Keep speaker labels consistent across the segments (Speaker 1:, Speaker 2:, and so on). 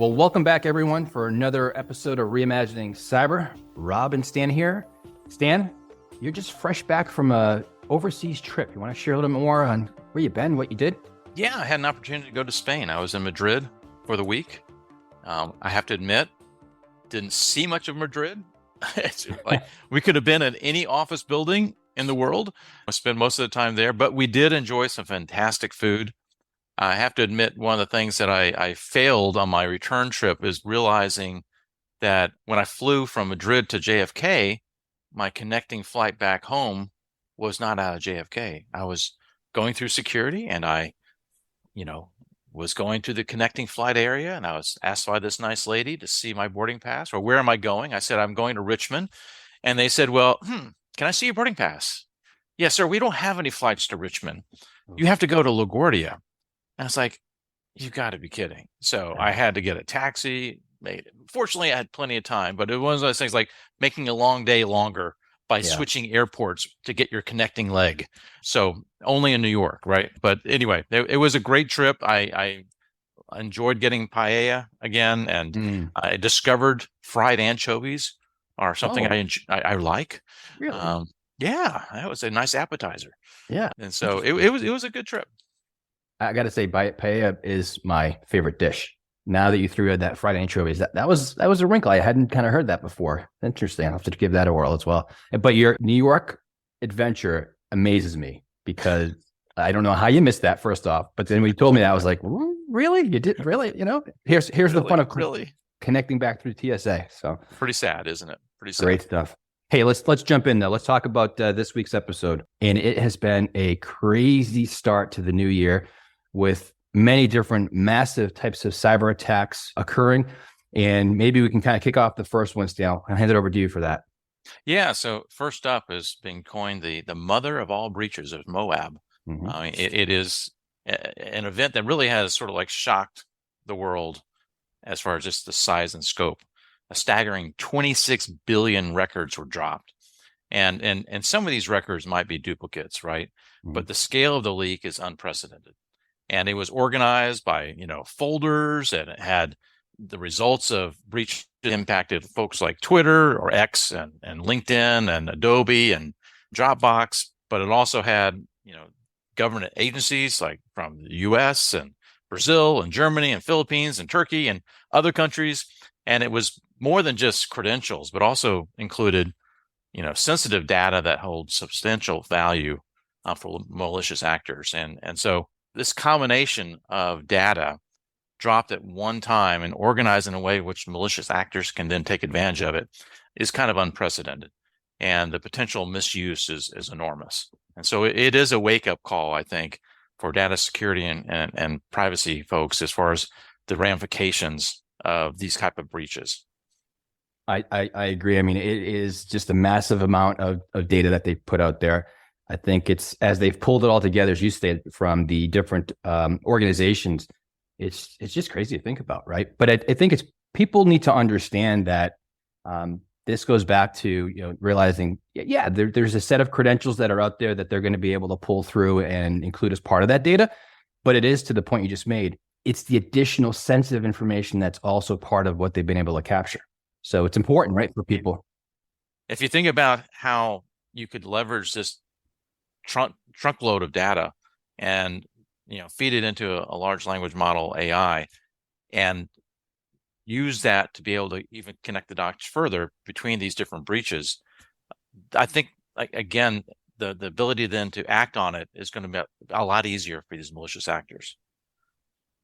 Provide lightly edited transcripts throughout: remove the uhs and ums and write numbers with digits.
Speaker 1: Well, welcome back, everyone, for another episode of Reimagining Cyber. Rob and Stan here. Stan, you're just fresh back from a overseas trip. You want to share a little bit more on where you've been, what you did?
Speaker 2: Yeah, I had an opportunity to go to Spain. I was in Madrid for the week. I have to admit, didn't see much of Madrid. It's like we could have been in any office building in the world. I spent most of the time there, but we did enjoy some fantastic food. I have to admit, one of the things that I failed on my return trip is realizing that when I flew from Madrid to JFK, my connecting flight back home was not out of JFK. I was going through security and I was going to the connecting flight area, and I was asked by this nice lady to see my boarding pass, or where am I going? I said, I'm going to Richmond. And they said, well, can I see your boarding pass? Yes, sir. We don't have any flights to Richmond. You have to go to LaGuardia. And it's like, you got to be kidding. So I had to get a taxi. Fortunately, I had plenty of time, but it was one of those things like making a long day longer by switching airports to get your connecting leg. So only in New York, right? But anyway, it was a great trip. I enjoyed getting paella again, and I discovered fried anchovies are something I like.
Speaker 1: Really?
Speaker 2: Yeah, that was a nice appetizer.
Speaker 1: Yeah.
Speaker 2: And so it was a good trip.
Speaker 1: I got to say, paella is my favorite dish. Now that you threw in that fried anchovies, that was a wrinkle. I hadn't kind of heard that before. Interesting. I'll have to give that a whirl as well. But your New York adventure amazes me because I don't know how you missed that, first off. But then when you told me that, I was like, really? You did? Really? Here's the fun of connecting back through TSA. So
Speaker 2: pretty sad, isn't it? Pretty sad.
Speaker 1: Great stuff. Hey, let's jump in, though. Let's talk about this week's episode. And it has been a crazy start to the new year with many different massive types of cyber attacks occurring. And maybe we can kind of kick off the first one, Stan. I'll hand it over to you for that.
Speaker 2: Yeah. So first up is being coined the mother of all breaches of MOAB.
Speaker 1: Mm-hmm.
Speaker 2: I mean, it is an event that really has sort of like shocked the world as far as just the size and scope. A staggering 26 billion records were dropped. And some of these records might be duplicates, right? Mm-hmm. But the scale of the leak is unprecedented. And it was organized by, folders, and it had the results of breach impacted folks like Twitter or X and LinkedIn and Adobe and Dropbox. But it also had, government agencies like from the US and Brazil and Germany and Philippines and Turkey and other countries. And it was more than just credentials, but also included, sensitive data that holds substantial value for malicious actors. And so this combination of data dropped at one time and organized in a way which malicious actors can then take advantage of it is kind of unprecedented. And the potential misuse is enormous. And so it is a wake-up call, I think, for data security and privacy folks as far as the ramifications of these type of breaches.
Speaker 1: I agree. I mean, it is just a massive amount of data that they put out there. I think it's, as they've pulled it all together, as you stated, from the different organizations, it's just crazy to think about, right? But I think it's, people need to understand that this goes back to, realizing, there's a set of credentials that are out there that they're going to be able to pull through and include as part of that data. But it is, to the point you just made, it's the additional sensitive information that's also part of what they've been able to capture. So it's important, right, for people.
Speaker 2: If you think about how you could leverage this trunkload of data and feed it into a large language model AI and use that to be able to even connect the dots further between these different breaches, I think, again, the ability then to act on it is going to be a lot easier for these malicious actors.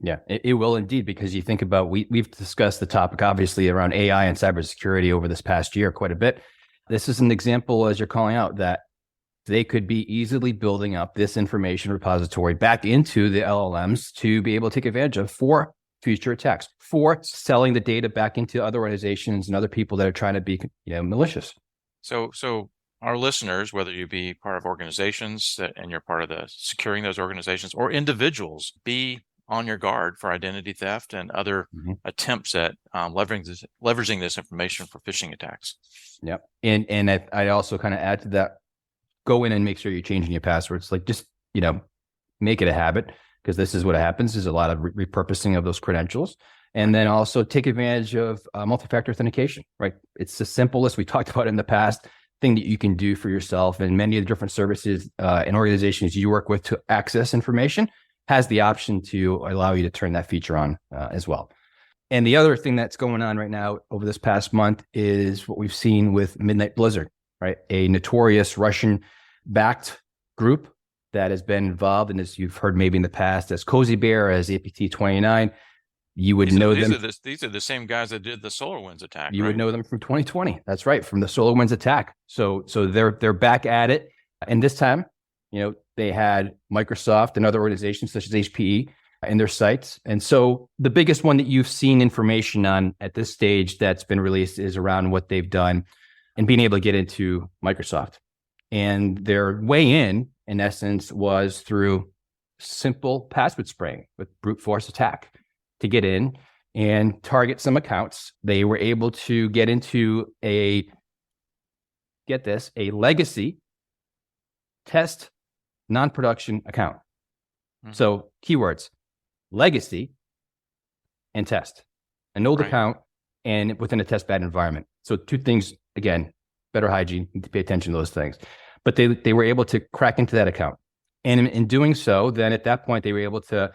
Speaker 1: Yeah, it will indeed, because you think about, we've discussed the topic obviously around AI and cybersecurity over this past year quite a bit. This is an example, as you're calling out, that they could be easily building up this information repository back into the LLMs to be able to take advantage of for future attacks, for selling the data back into other organizations and other people that are trying to be, malicious.
Speaker 2: So our listeners, whether you be part of organizations and you're part of the securing those organizations, or individuals, be on your guard for identity theft and other attempts at leveraging this information for phishing attacks.
Speaker 1: Yep. And I also kind of add to that, go in and make sure you're changing your passwords. Like, just, make it a habit, because this is what happens, is a lot of repurposing of those credentials. And then also take advantage of multi-factor authentication, right? It's the simplest, we talked about in the past, thing that you can do for yourself. And many of the different services and organizations you work with to access information has the option to allow you to turn that feature on as well. And the other thing that's going on right now over this past month is what we've seen with Midnight Blizzard, right? A notorious Russian-backed group that has been involved, and as you've heard maybe in the past, as Cozy Bear, as APT29. You would know them.
Speaker 2: These are the same guys that did the SolarWinds attack.
Speaker 1: You would know them from 2020. That's right, from the SolarWinds attack. So they're back at it, and this time, they had Microsoft and other organizations such as HPE in their sites. And so the biggest one that you've seen information on at this stage that's been released is around what they've done and being able to get into Microsoft. And their way in essence, was through simple password spraying with brute force attack to get in and target some accounts. They were able to get into a legacy test non-production account. Mm-hmm. So keywords, legacy and test, an old account and within a test bad environment. So two things, again, better hygiene, need to pay attention to those things. But they were able to crack into that account. And in doing so, then at that point, they were able to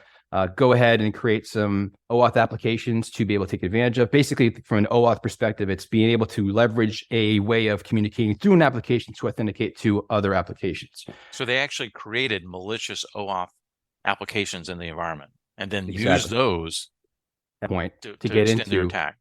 Speaker 1: go ahead and create some OAuth applications to be able to take advantage of. Basically, from an OAuth perspective, it's being able to leverage a way of communicating through an application to authenticate to other applications.
Speaker 2: So they actually created malicious OAuth applications in the environment and then use those
Speaker 1: to get into
Speaker 2: their attack.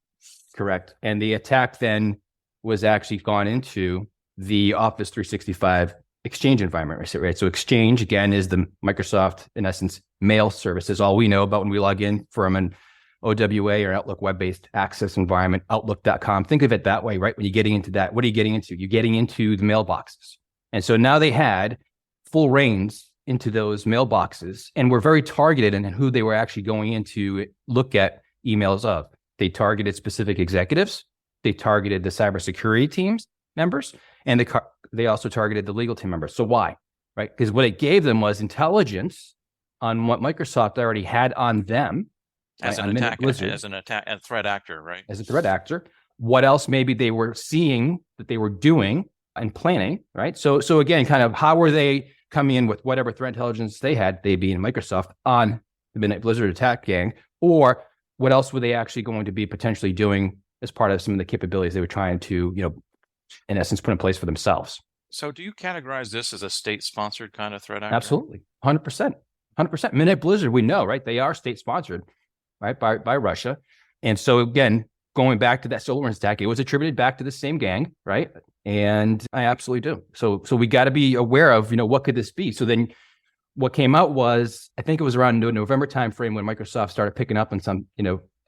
Speaker 1: Correct. And the attack then was actually gone into the Office 365 Exchange environment, right? So Exchange, again, is the Microsoft, in essence, mail services. All we know about when we log in from an OWA or Outlook web-based access environment, Outlook.com. Think of it that way, right? When you're getting into that, what are you getting into? You're getting into the mailboxes. And so now they had full reins into those mailboxes and were very targeted in who they were actually going in to look at emails of. They targeted specific executives. They targeted the cybersecurity teams members, and they also targeted the legal team members. So why? Right? Because what it gave them was intelligence on what Microsoft already had on them
Speaker 2: as an attack, a threat actor, right?
Speaker 1: As a threat actor. What else maybe they were seeing that they were doing and planning, right? So again, kind of how were they coming in with whatever threat intelligence they had, they being Microsoft, on the Midnight Blizzard attack gang, or what else were they actually going to be potentially doing as part of some of the capabilities they were trying to, in essence, put in place for themselves.
Speaker 2: So do you categorize this as a state-sponsored kind of threat actor?
Speaker 1: Absolutely. 100%. 100%. Midnight Blizzard, we know, right? They are state-sponsored, right, by Russia. And so, again, going back to that SolarWinds attack, it was attributed back to the same gang, right? And I absolutely do. So we got to be aware of, what could this be? So then what came out was, I think it was around November timeframe when Microsoft started picking up on some,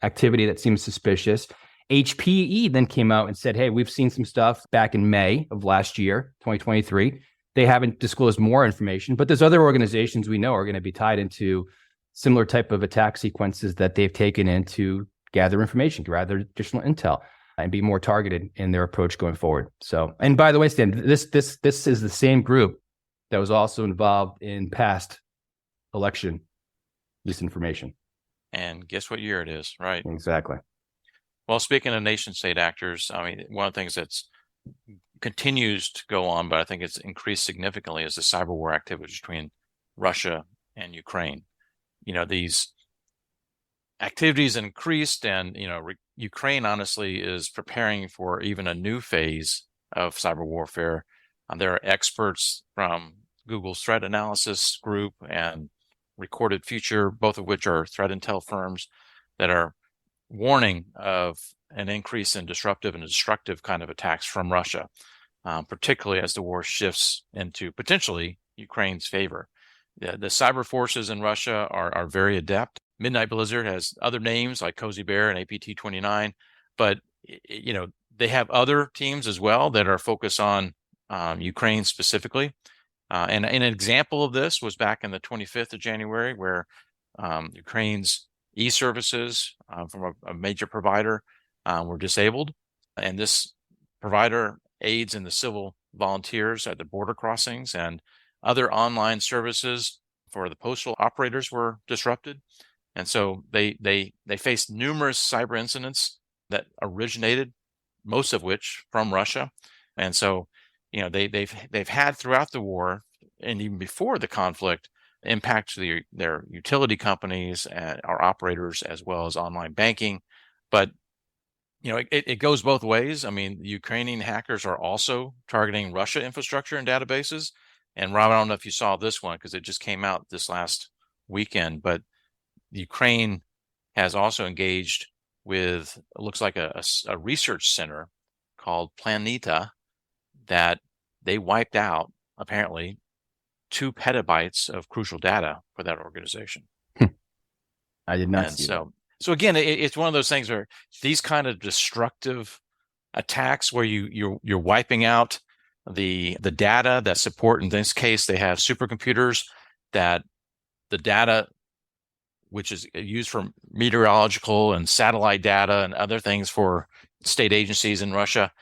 Speaker 1: activity that seems suspicious. HPE then came out and said, hey, we've seen some stuff back in May of last year, 2023. They haven't disclosed more information, but there's other organizations we know are going to be tied into similar type of attack sequences that they've taken in to gather information, gather additional intel, and be more targeted in their approach going forward. So, and by the way, Stan, this is the same group that was also involved in past election disinformation.
Speaker 2: And guess what year it is, right?
Speaker 1: Exactly.
Speaker 2: Well, speaking of nation-state actors, I mean, one of the things that's continues to go on, but I think it's increased significantly, is the cyber war activities between Russia and Ukraine. These activities increased, and Ukraine honestly is preparing for even a new phase of cyber warfare. There are experts from Google's threat analysis group and Recorded Future, both of which are threat intel firms, that are warning of an increase in disruptive and destructive kind of attacks from Russia, particularly as the war shifts into potentially Ukraine's favor. The cyber forces in Russia are very adept. Midnight Blizzard has other names like Cozy Bear and APT29, but they have other teams as well that are focused on Ukraine specifically. And an example of this was back in the 25th of January, where Ukraine's e-services from a major provider were disabled. And this provider aids in the civil volunteers at the border crossings and other online services for the postal operators were disrupted. And so they faced numerous cyber incidents that originated, most of which from Russia. And so, they've had throughout the war and even before the conflict impact to their utility companies and our operators, as well as online banking. But it goes both ways. I mean, Ukrainian hackers are also targeting Russia infrastructure and databases. And Rob, I don't know if you saw this one because it just came out this last weekend, but Ukraine has also engaged with, it looks like a research center called Planeta, that they wiped out apparently 2 petabytes of crucial data for that organization.
Speaker 1: I did not see that.
Speaker 2: So again, it's one of those things where these kind of destructive attacks where you're wiping out the data that support, in this case, they have supercomputers that the data, which is used for meteorological and satellite data and other things for state agencies in Russia,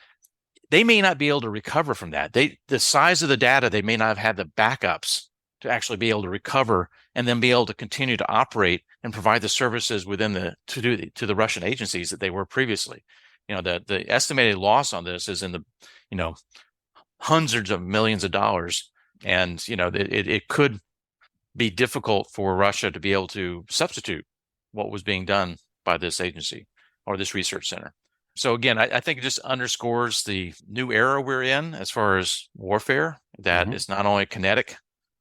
Speaker 2: they may not be able to recover from that. The size of the data, they may not have had the backups to actually be able to recover and then be able to continue to operate and provide the services within to the Russian agencies that they were previously. The estimated loss on this is in the hundreds of millions of dollars, and it could be difficult for Russia to be able to substitute what was being done by this agency or this research center. So again, I think it just underscores the new era we're in as far as warfare, that it's not only kinetic,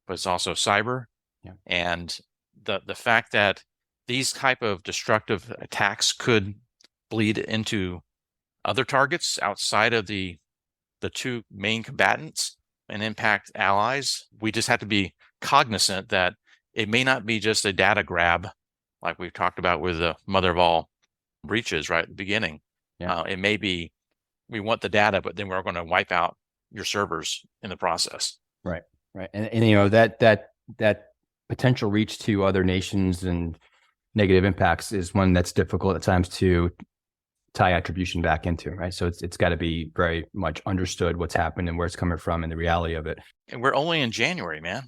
Speaker 2: but it's also cyber.
Speaker 1: Yeah.
Speaker 2: And the fact that these type of destructive attacks could bleed into other targets outside of the 2 main combatants and impact allies, we just have to be cognizant that it may not be just a data grab like we've talked about with the mother of all breaches right at the beginning.
Speaker 1: Yeah.
Speaker 2: It may be we want the data, but then we're going to wipe out your servers in the process.
Speaker 1: Right. And that potential reach to other nations and negative impacts is one that's difficult at times to tie attribution back into, right? So it's got to be very much understood what's happened and where it's coming from and the reality of it.
Speaker 2: And we're only in January, man.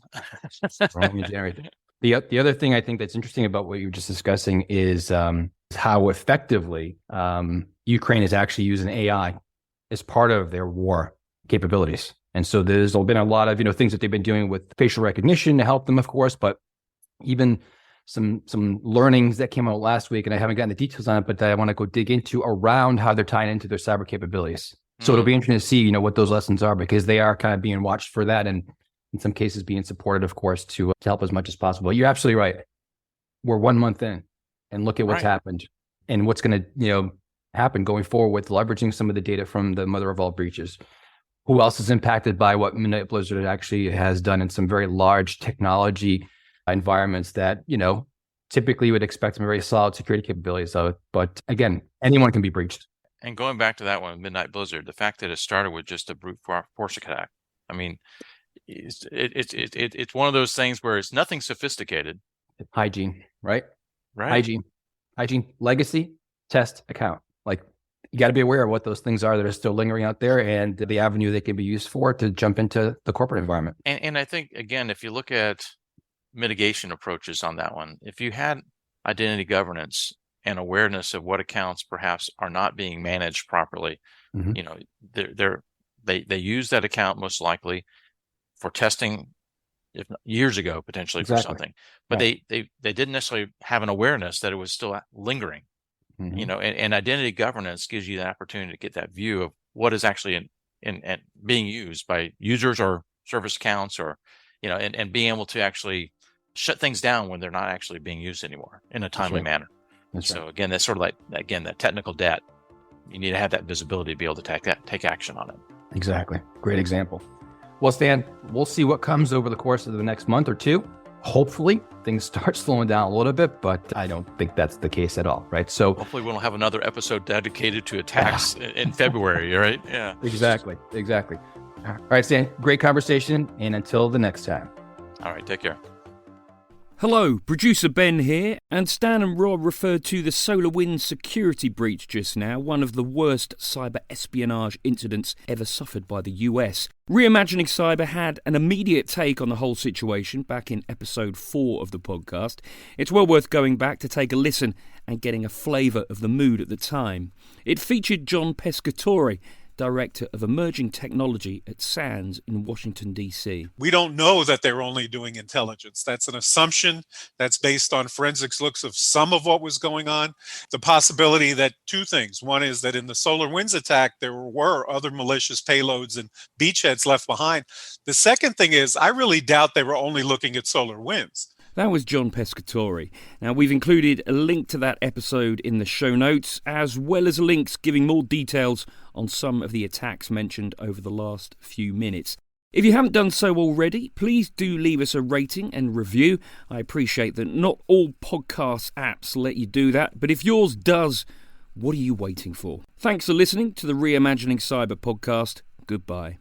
Speaker 1: We're only in January. The other thing I think that's interesting about what you were just discussing is how effectively Ukraine is actually using AI as part of their war capabilities. And so there's been a lot of things that they've been doing with facial recognition to help them, of course, but even some learnings that came out last week, and I haven't gotten the details on it, but I want to go dig into around how they're tying into their cyber capabilities. So it'll be interesting to see, what those lessons are, because they are kind of being watched for that, and in some cases being supported, of course, to help as much as possible. You're absolutely right. We're 1 month in, and look at what's happened and what's going to happen going forward with leveraging some of the data from the mother of all breaches. Who else is impacted by what Midnight Blizzard actually has done in some very large technology environments that, typically you would expect some very solid security capabilities of it. But again, anyone can be breached.
Speaker 2: And going back to that one, Midnight Blizzard, the fact that it started with just a brute force attack. I mean, it's one of those things where it's nothing sophisticated.
Speaker 1: Hygiene, right?
Speaker 2: Right.
Speaker 1: Hygiene, legacy, test, account. Like, you got to be aware of what those things are that are still lingering out there and the avenue they can be used for to jump into the corporate environment.
Speaker 2: And I think, again, if you look at mitigation approaches on that one, if you had identity governance and awareness of what accounts perhaps are not being managed properly, they use that account most likely for testing, if not years ago, potentially for something, but they didn't necessarily have an awareness that it was still lingering. And identity governance gives you the opportunity to get that view of what is actually in being used by users or service accounts, or and being able to actually shut things down when they're not actually being used anymore in a timely manner. So again, that's sort of like that technical debt. You need to have that visibility to be able to take action on it.
Speaker 1: Exactly. Great example. Well, Stan, we'll see what comes over the course of the next month or two. Hopefully things start slowing down a little bit, but I don't think that's the case at all, right? So
Speaker 2: hopefully we won't have another episode dedicated to attacks in February, right? Yeah.
Speaker 1: Exactly. All right, Stan, great conversation. And until the next time.
Speaker 2: All right, take care.
Speaker 3: Hello, producer Ben here, and Stan and Rob referred to the SolarWinds security breach just now, one of the worst cyber espionage incidents ever suffered by the US. Reimagining Cyber had an immediate take on the whole situation back in episode 4 of the podcast. It's well worth going back to take a listen and getting a flavour of the mood at the time. It featured John Pescatore, Director of Emerging Technology at SANS in Washington, D.C.
Speaker 4: We don't know that they're only doing intelligence. That's an assumption that's based on forensics looks of some of what was going on. The possibility that two things. One is that in the SolarWinds attack, there were other malicious payloads and beachheads left behind. The second thing is, I really doubt they were only looking at SolarWinds.
Speaker 3: That was John Pescatore. Now, we've included a link to that episode in the show notes, as well as links giving more details on some of the attacks mentioned over the last few minutes. If you haven't done so already, please do leave us a rating and review. I appreciate that not all podcast apps let you do that, but if yours does, what are you waiting for? Thanks for listening to the Reimagining Cyber podcast. Goodbye.